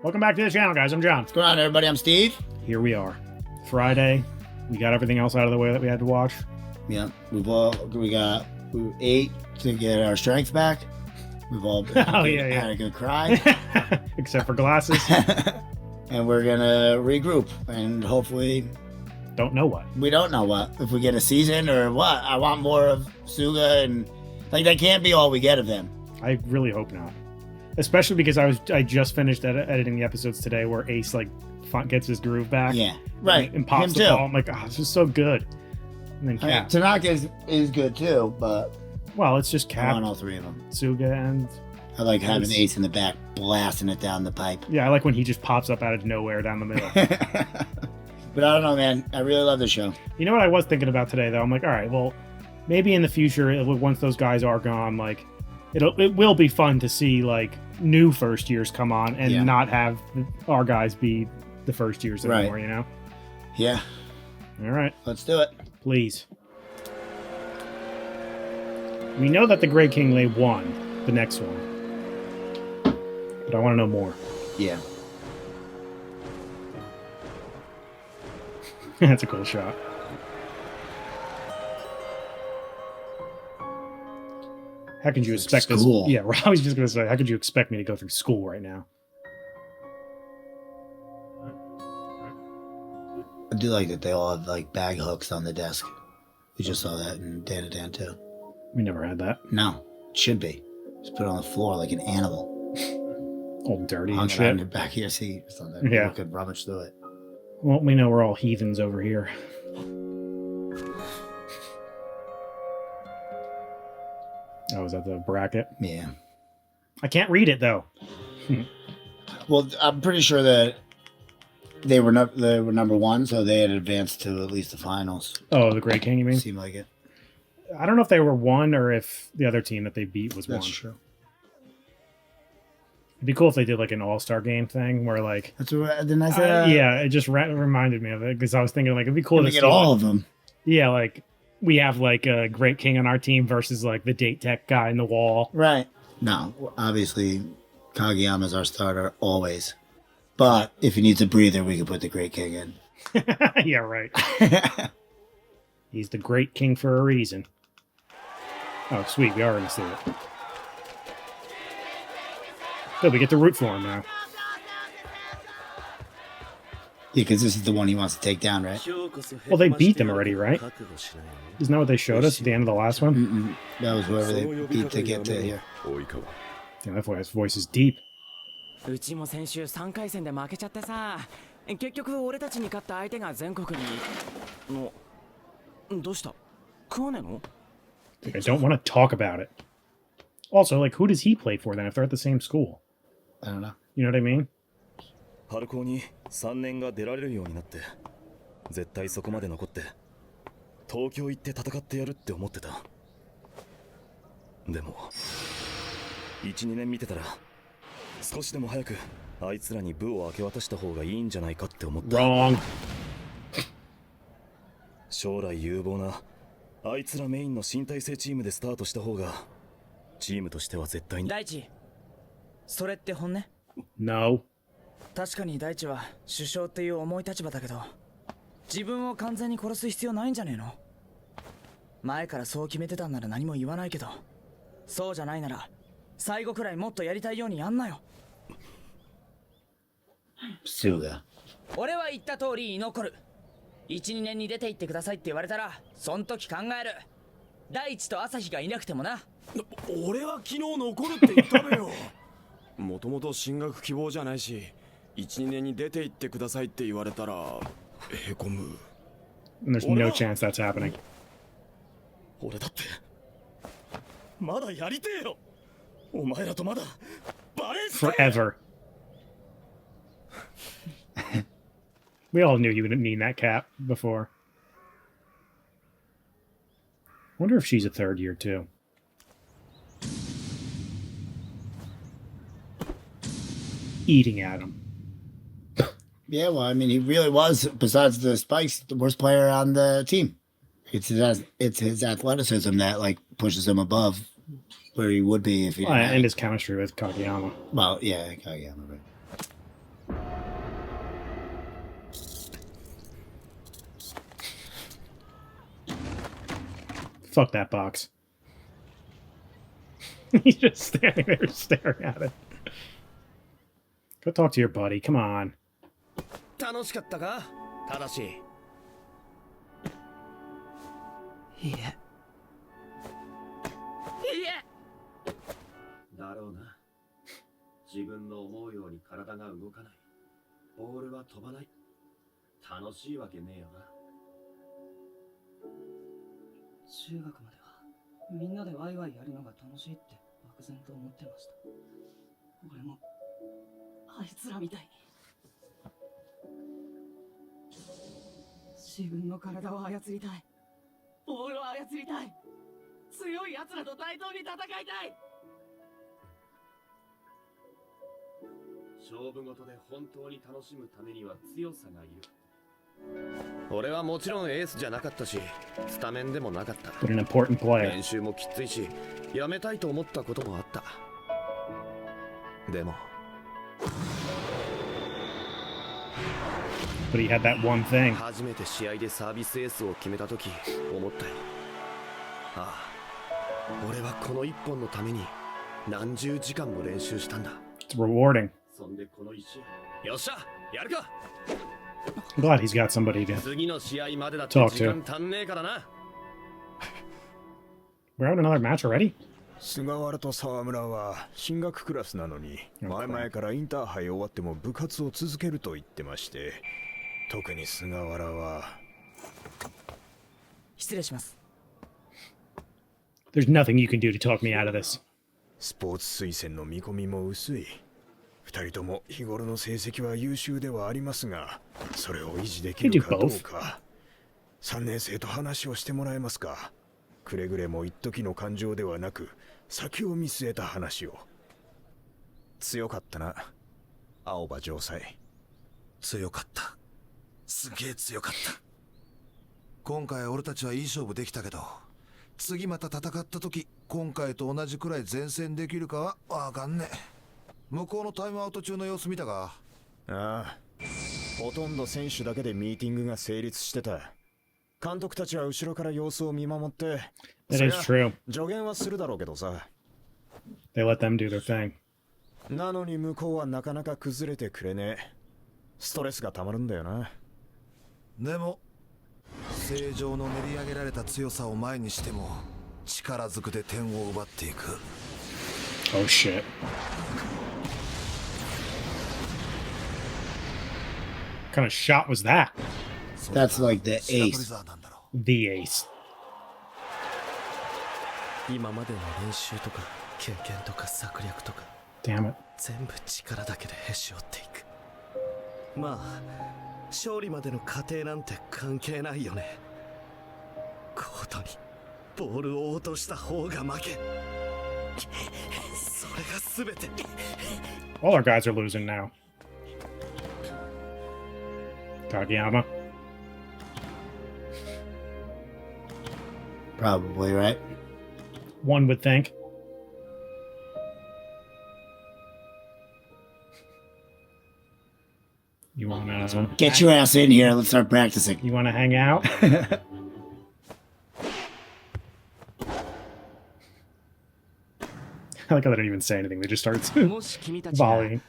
Welcome back to the channel, guys. I'm John. What's going on, everybody? I'm Steve. Here we are. Friday. We got everything else out of the way that we had to watch. Yeah, we ate to get our strength back. We've all had a good cry. Except for glasses. And we're going to regroup and hopefully... Don't know what. We don't know what. If we get a season or what. I want more of Suga and... Like, that can't be all we get of them. I really hope not. Especially because I just finished editing the episodes today where Ace gets his groove back. Yeah, right. And pops the ball. I'm like, oh, this is so good. And then Cap. Tanaka is good too, but... Well, it's just Cap. I want all three of them. Suga and... I like having Ace in the back blasting it down the pipe. Yeah, I like when he just pops up out of nowhere down the middle. But I don't know, man. I really love the show. You know what I was thinking about today, though? I'm like, all right, well, maybe in the future, once those guys are gone, like... It will be fun to see like new first years come on and not have our guys be the first years anymore, you know? Yeah. All right. Let's do it. Please. We know that the Great King Lay won the next one. But I want to know more. Yeah. That's a cool shot. How could you expect this? Yeah, I was just going to say, how could you expect me to go through school right now? I do like that they all have like bag hooks on the desk. We just saw that in Dan to Dan too. We never had that. No, it should be. Just put it on the floor like an animal. All dirty Hung and it shit. on your back of your seat or something. Yeah. You could rummage through it. Well, we know we're all heathens over here. Oh, is that the bracket? Yeah. I can't read it, though. Well, I'm pretty sure that they were number one, so they had advanced to at least the finals. Oh, the Great King, you mean? Seemed like it. I don't know if they were one or if the other team that they beat was one. That's true. It'd be cool if they did like an all-star game thing where like... That's what, didn't I say yeah, it just reminded me of it because I was thinking like it'd be cool to get all of them. Yeah, like... We have like a Great King on our team versus like the date tech guy in the wall. Right. No, obviously Kageyama's our starter always. But if he needs a breather, we can put the Great King in. Yeah, right. He's the Great King for a reason. Oh, sweet. We already see it. Good, we get to root for him now. Yeah, because this is the one he wants to take down, right? Well, they beat them already, right? Isn't that what they showed us at the end of the last one? Mm-mm. That was whoever they beat to get to here. Damn, that voice is deep. うちも先週3回戦で負けちゃってさ、結局俺たちに勝った相手が全国にどうした？食わねえの？ I don't want to talk about it. Also, like, who does he play for then if they're at the same school? I don't know. You know what I mean? 春高に3年が出られるようになって絶対そこまで残って東京行って戦ってやるって思ってた。でも 1,2 年見てたら少しでも早くあいつらに部を明け渡した方がいいんじゃないかって思った。 Wrong. 将来有望なあいつらメインの新体制チームでスタートした方がチームとしては絶対に。大地、それって本音？ No. 確かに大地は首相っていう重い立場だけど、自分を完全に殺す必要ないんじゃねえの？前からそう決めてたんなら何も言わないけど、そうじゃないなら最後くらいもっとやりたいようにやんなよ。Suga. 俺は言った通り居残る。1、2年に出て行ってくださいって言われたら、そん時考える。大地と朝日がいなくてもな。俺は昨日残るって言ったべよ。もともと進学希望じゃないし、1、2年に出て行ってくださいって言われたらへこむ。 And there's no chance that's happening. 俺だってまだやりてえよ。お前らとまだバレーして。 Forever. We all knew you wouldn't mean that cap before. Wonder if she's a third year too. Eating at him. Yeah, well, I mean, he really was, besides the spikes, the worst player on the team. It's his athleticism that like pushes him above where he would be if he didn't have and his chemistry with Kageyama. Well, yeah, Kageyama, right. fuck that box. He's just standing there staring at it. Go talk to your buddy. Come on. 楽しかったかただし。いいえ。だろうな。自分の思うように体が動かない。ボールは飛ばない。楽しいわけねえよな。中学まではみんなでワイワイやるのが楽しいって漠然と思ってました。俺もあいつらみたいに自分の体を操りたい。ボールを操りたい。強い奴らと対等に戦いたい。勝負事で本当に楽しむためには強さがいる。俺はもちろんエースじゃなかったし、スタメンでもなかった。But an important player. 練習もきついし、やめたいと思ったこともあった。でも But he had that one thing. 初めて試合でサービスエースを決めたとき思ったよ。ああ、俺はこの一本のために何十時間も練習したんだ。It's rewarding. そんでこの一試合、よっしゃ、やるか。 I'm glad he's got somebody to 次の試合までだって時間足んねえからな。We're having another match already? 菅原と沢村は進学クラスなのに、前々からインターハイ終わっても部活を続けると言ってまして、特に菅原は。失礼します。There's nothing you can do to talk me out of this. スポーツ推薦の見込みも薄い。二人とも日頃の成績は優秀ではありますが、それを維持できるかどうか。3年生と話をしてもらえますか。くれぐれも一時の感情ではなく、先を見据えた話を。強かったな、青葉城西。強かった。すげえ強かった。今回俺たちはいい勝負できたけど、次また戦った時、今回と同じくらい前線できるかはわかんねえ。向こうのタイムアウト中の様子見たか？ああ、ほとんど選手だけでミーティングが成立してた。監督たちは後ろから様子を見守って、That is true. 助言はするだろうけどさ。They let them do their thing. なのに向こうはなかなか崩れてくれねえ。ストレスがたまるんだよな。でも正常の練り上げられた強さを前にしても力ずくで点を奪っていく。 Oh shit. What kind of shot was that? That's like the 白鳥 ace. 沢なんだろ The ace. 今までの練習とか経験とか策略とか Damn it. 全部力だけでへし折っていく。まあ勝利までの過程なんて関係ないよね。コートにボールを落とした方が負け。それが全て。 All our guys are losing now. Kageyama. Probably, right? One would think. You wanna Get your ass in here. Let's start practicing. you wanna hang out? I like how they don't even say anything. They just start もし君たちが volleying.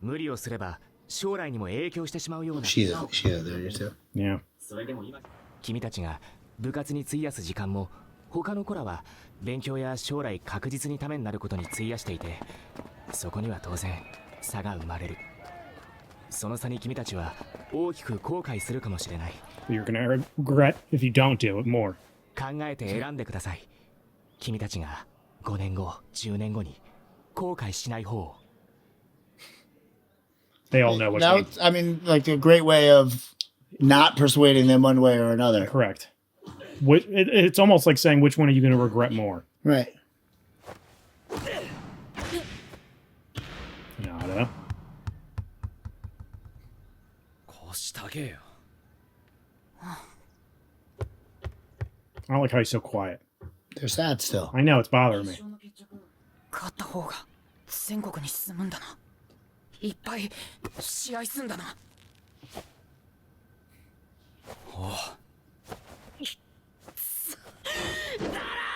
無理をすれば将来にも影響してしまうような She is there too. Yeah. それでも今君たちが部活に費やす時間も他の子らは勉強や将来確実にためになることに費やしていて、そこには当然差が生まれる。その差に君たちは大きく後悔するかもしれない。 You're gonna regret if you don't do it more. 考えて選んでください。君たちが5年後、10年後に後悔しない方を。 They all know what's Now, right. I mean, like a great way of not persuading them one way or another. Correct. It's almost like saying which one are you going to regret more? Right. Nada. こうしてあげよ。 I don't like how he's so quiet. They're sad still. I know, it's bothering me. 勝った方が全国に進むんだな。いっぱい試合すんだな。おう。だら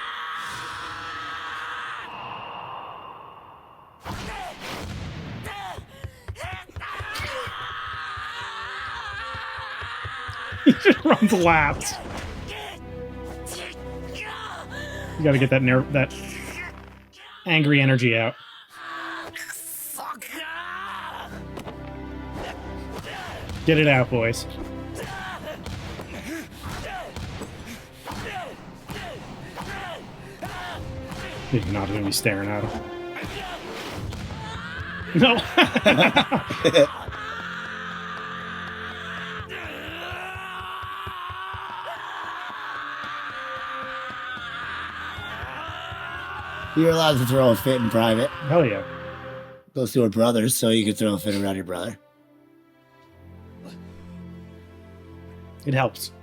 Slaps. You gotta get that that angry energy out. Get it out, boys. You're not gonna be staring at him. No. You're allowed to throw a fit in private. Hell yeah. Those two are brothers, so you can throw a fit around your brother. It helps.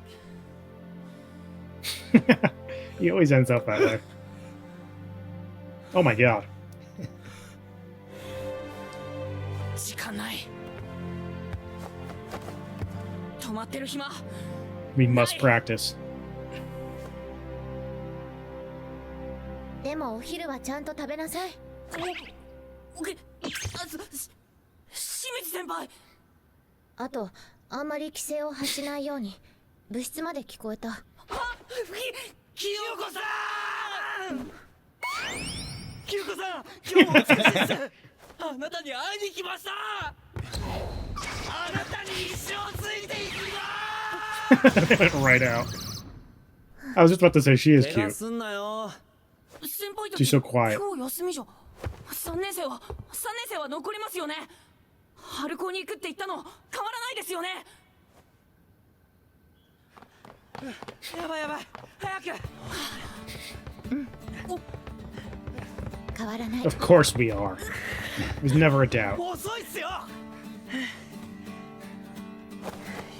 He always ends up that way. Oh my god. 時間ない。止まってる暇。We must practice. でもお昼はちゃんと食べなさい。清水先輩。あとあんまり規制を発しないように。部室まで聞こえた。清子さん。清子さん、今日もお疲れです。あなたに会いに来ました。あなたに一生ついていきます。 Right out. I was just about to say she is cute. すんなよ。先輩た She's ち so quiet. 今日休みじゃ。3年生は残りますよね。春高に行くって言ったの変わらないですよね。やばいやばい、早く。変わらない。 Of course we are. There's never a doubt. 遅いっすよ。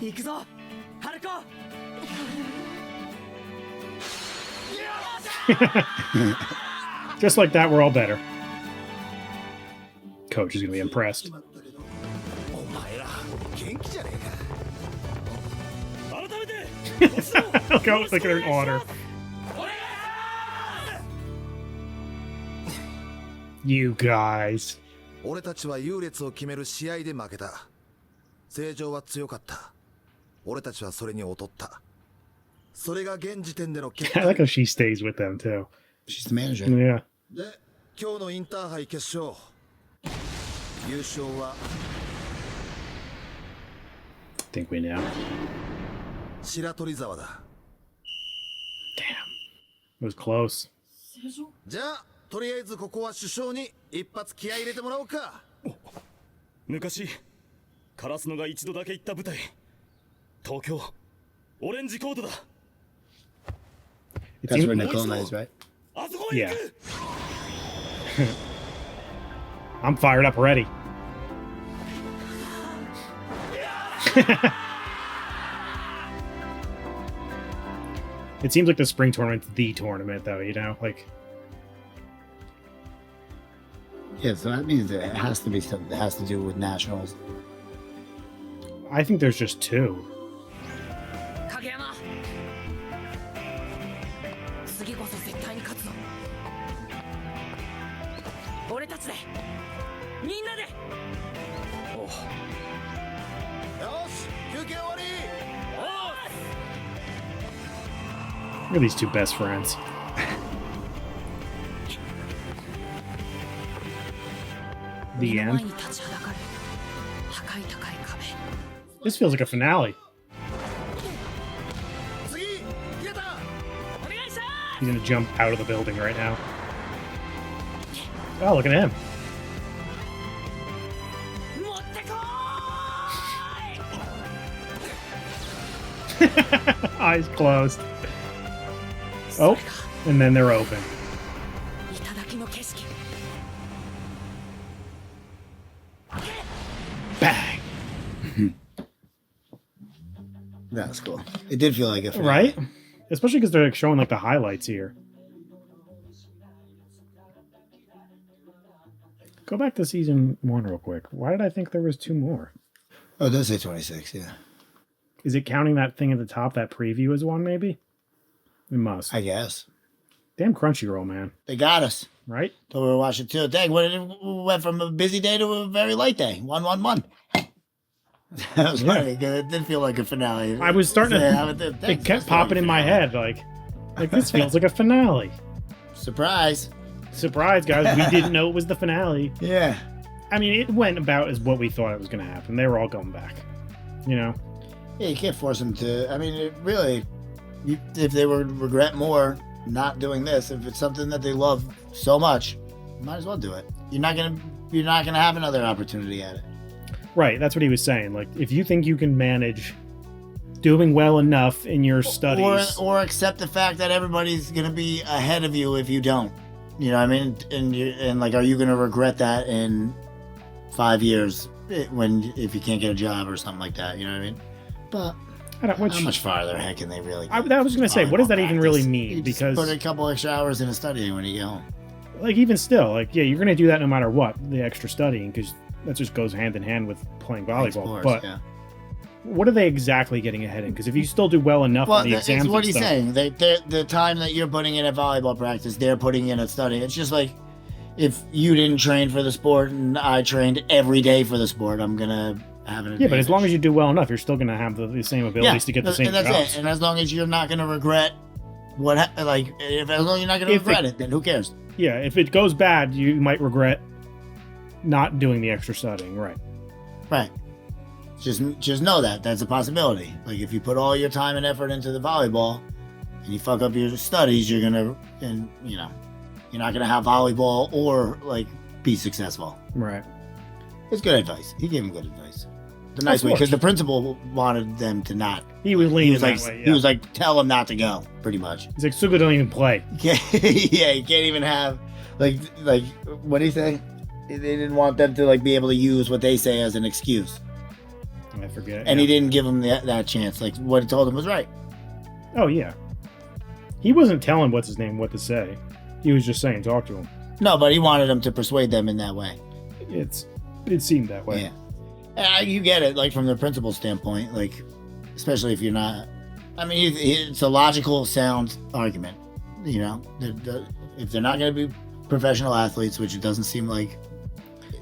行くぞ、春高。Just like that, we're all better. Coach is gonna be impressed. お前ら元気じゃねえか。改めて。Go look at her order. You guys. 俺たちは優劣を決める試合で負けた。正常は強かった。俺たちはそれに劣った。それが現時点での結 I 果。 like how she stays with them too. She's the manager. Yeah. で、今日のインターハイ決勝。優勝は I think we know. 白鳥沢だ。 Damn. It was close. じゃあ、とりあえずここは首相に一発気合い入れてもらおうか。昔カラスノが一度だけ行った舞台、東京オレンジコートだ。 It That's seems- where Nicole is, right? あそこへ行 Yeah. く。 I'm fired up already. It seems like the spring tournament's the tournament, though, you know? Like, Yeah, so that means it has to be something that has to do with nationals. I think there's just two. 影山。次こそ絶対に勝つぞ。俺たちで。みんなで。よし、休憩終わり。 Look at these two best friends. The 目の前 end. に立ちはだかる高い高い壁。 This feels like a finale. 次、出た。お願いしま He's gonna jump out of the building right now. Oh, look at him. す。持ってこ Eyes closed. Oh, and then they're open. ーい。頂の景色。 Bang! That was cool. It did feel like a finale. Right? Especially because they're like, showing like the highlights here. Go back to season 1 real quick. Why did I think there was 2 more? Oh, it does say 26, yeah. Is it counting that thing at the top, that preview as one, maybe? It must. I guess. Damn Crunchyroll, man. They got us. Right? So we were watching too. Dang, we went from a busy day to a very light day. 1-1-1. That was funny because it did feel like a finale. I was starting to. Thanks, It kept that's popping like a in my finale. head, like this feels like a finale. Surprise. Surprise, guys! We didn't know it was the finale. Yeah. I mean, it went about as what we thought it was going to happen. They were all going back. You know. Yeah, you can't force them to. I mean, it really, if they would regret more not doing this, if it's something that they love so much, you might as well do it. You're not gonna have another opportunity at it. Right. That's what he was saying. Like, if you think you can manage doing well enough in your studies, or accept the fact that everybody's gonna be ahead of you if you don't. You know what I mean? And like, are you gonna regret that in 5 years if you can't get a job or something like that? You know what I mean? But how much farther heck can they really? I was going to say, what does that even really You mean? just Because put a couple extra hours in a study when you get home. like, even still, like, yeah, you're going to do that no matter what, the extra studying, because that just goes hand in hand with playing volleyball. Sports, but yeah. what are they exactly getting ahead in? Because if you still do well enough Well, on the it's exams, what and he's stuff, saying. The time that you're putting in at volleyball practice, they're putting in at study. It's just like if you didn't train for the sport and I trained every day for the sport, I'm gonna have an advantage. yeah, but as long as you do well enough, you're still going to have the same abilities to get the same and that's jobs. it. And as long as you're not gonna regret as long as you're not gonna regret it, then who cares? Yeah, if it goes bad, you might regret not doing the extra studying, right? Right. Just know that that's a possibility. Like if you put all your time and effort into the volleyball and you fuck up your studies, you're not gonna have volleyball or like be successful. Right. It's good advice. He gave him good advice. The nice way, because the principal wanted them to not. He was leaning was like, that way, yeah. He was like, tell him not to go, pretty much. He's like, Suga don't even play. Yeah, you can't even have like what did he say? They didn't want them to like be able to use what they say as an excuse, I forget. and he didn't give them that chance. Like what he told him was right. Oh yeah. He wasn't telling what's his name what to say. He was just saying talk to him. No, but he wanted them to persuade them in that way. It seemed that way. Yeah. You get it, like from the principal's standpoint, like especially if you're not. I mean, it's a logical, sound argument. You know, if they're not going to be professional athletes, which it doesn't seem like.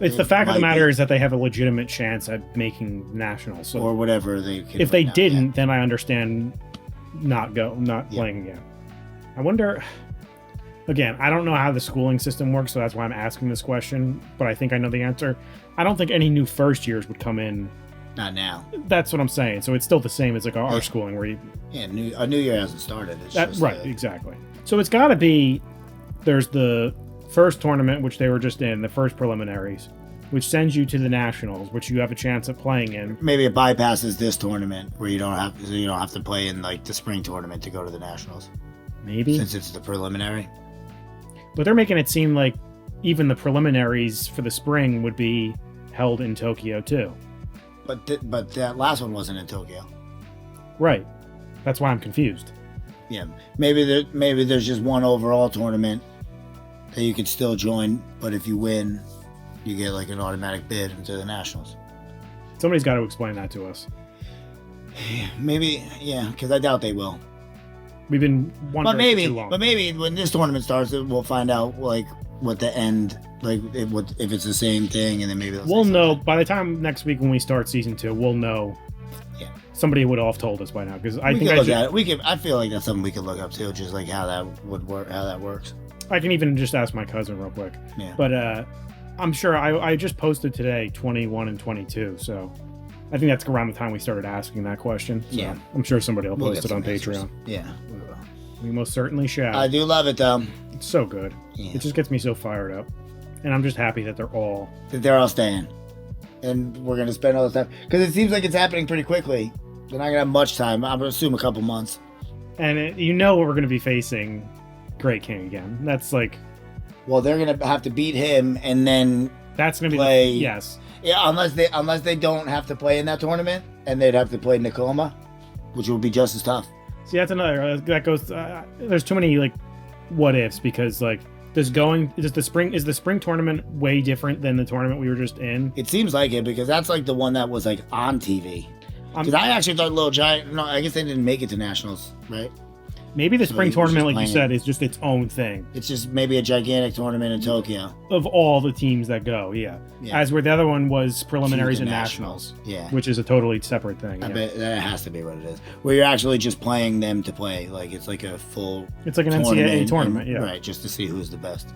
It's the fact of the matter is that they have a legitimate chance at making nationals. So or whatever they. Can if they now, didn't, then I understand not playing again. I wonder. Again, I don't know how the schooling system works, so that's why I'm asking this question. But I think I know the answer. I don't think any new first years would come in. Not now. That's what I'm saying. So it's still the same as like our schooling, where a new year hasn't started. It's that, just right, exactly. So it's got to be. There's the first tournament, which they were just in, the first preliminaries, which sends you to the nationals, which you have a chance at playing in. Maybe it bypasses this tournament, where you don't have to play in like the spring tournament to go to the nationals. Maybe since it's the preliminary. But they're making it seem like even the preliminaries for the spring would be held in Tokyo too. But that last one wasn't in Tokyo. Right. That's why I'm confused. Yeah, maybe there's just one overall tournament that you could still join, but if you win, you get like an automatic bid into the nationals. Somebody's got to explain that to us. Maybe, yeah, because I doubt they will. We've been wondering for too long. But maybe when this tournament starts, we'll find out like what the end, like if it's the same thing, and then maybe we'll know by the time next week when we start season 2. We'll know. Yeah, somebody would have told us by now because I feel like that's something we could look up too, just like how that would work, how that works. I can even just ask my cousin real quick. Yeah. But I'm sure I just posted today 21 and 22, so I think that's around the time we started asking that question. So yeah. I'm sure somebody will post it on Patreon. Yeah. We most certainly shall. I do love it though. It's so good. Yeah. It just gets me so fired up. And I'm just happy that they're all staying. And we're going to spend all this time. Because it seems like it's happening pretty quickly. They're not going to have much time. I'm going to assume a couple months. And we're going to be facing Great King again. That's like... Well, they're going to have to beat him and then that's going to play... be... Yes. Yeah, unless they don't have to play in that tournament. And they'd have to play Nakoma, which would be just as tough. See, that's another... that goes... there's too many, like, what-ifs because, like... Is the spring tournament way different than the tournament we were just in? It seems like it because that's like the one that was like on TV. Because I actually thought Little Giant. No, I guess they didn't make it to nationals, right? Maybe the spring he was tournament, just like you playing said, is just its own thing. It's just maybe a gigantic tournament in Tokyo. Of all the teams that go, yeah. Yeah. As where the other one was preliminaries Choose and the nationals. Yeah. Which is a totally separate thing. I yeah. bet that has to be what it is. Where you're actually just playing them to play. Like, it's like a full It's like an NCAA tournament, and- yeah. Right, just to see who's the best.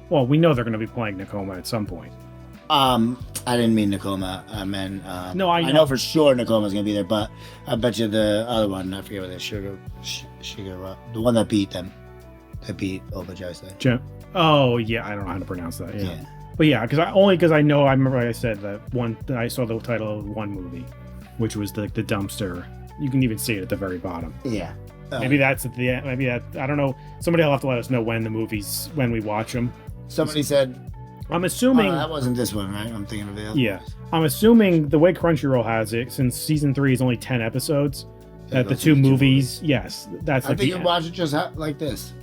Well, we know they're going to be playing Nakoma at some point. I didn't mean Nakoma. I meant No, I know know. for sure Nakoma's gonna be there, but I bet you the other one, I forget what it is, Sugar, the one that beat them, that beat Obajase. Oh, yeah, I don't know how to pronounce that. Yeah. Yeah. But yeah, because I know, I remember I said that I saw the title of one movie, which was the dumpster. You can even see it at the very bottom. Yeah. Maybe that's at the end. Maybe that, I don't know. Somebody will have to let us know when we watch them. Somebody said, I'm assuming. that wasn't this one, right? I'm thinking of the other. Yeah. I'm assuming the way Crunchyroll has it, since season 3 is only 10 episodes, that the two movies, yes, that's I like think the you watch it just like this.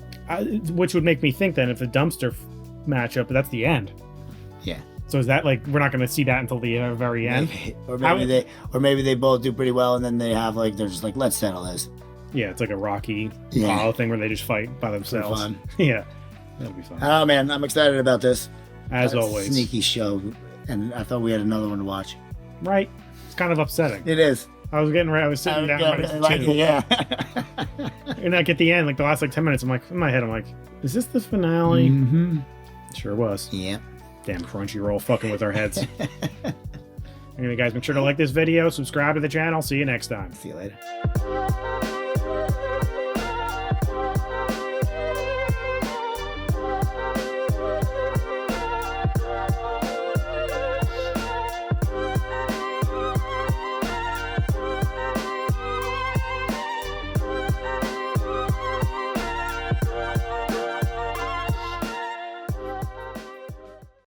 which would make me think then if the dumpster matchup, but that's the end. Yeah. So is that like we're not going to see that until the very end? Maybe they both do pretty well, and then they have like they're just like, let's settle this. Yeah, it's like a Rocky Yeah. Apollo thing where they just fight by themselves. fun. Yeah, that'll be fun. Oh man, I'm excited about this. As That always, sneaky show, and I thought we had another one to watch. right? It's kind of upsetting. It is. I was getting ready. I was sitting down, ready to like chew. it, yeah. And like at the end, like the last like 10 minutes, I'm like in my head, I'm like, is this the finale? Mm-hmm. Sure was. Yeah. Damn Crunchyroll fucking with our heads. Anyway, guys, make sure to like this video, subscribe to the channel. See you next time. See you later.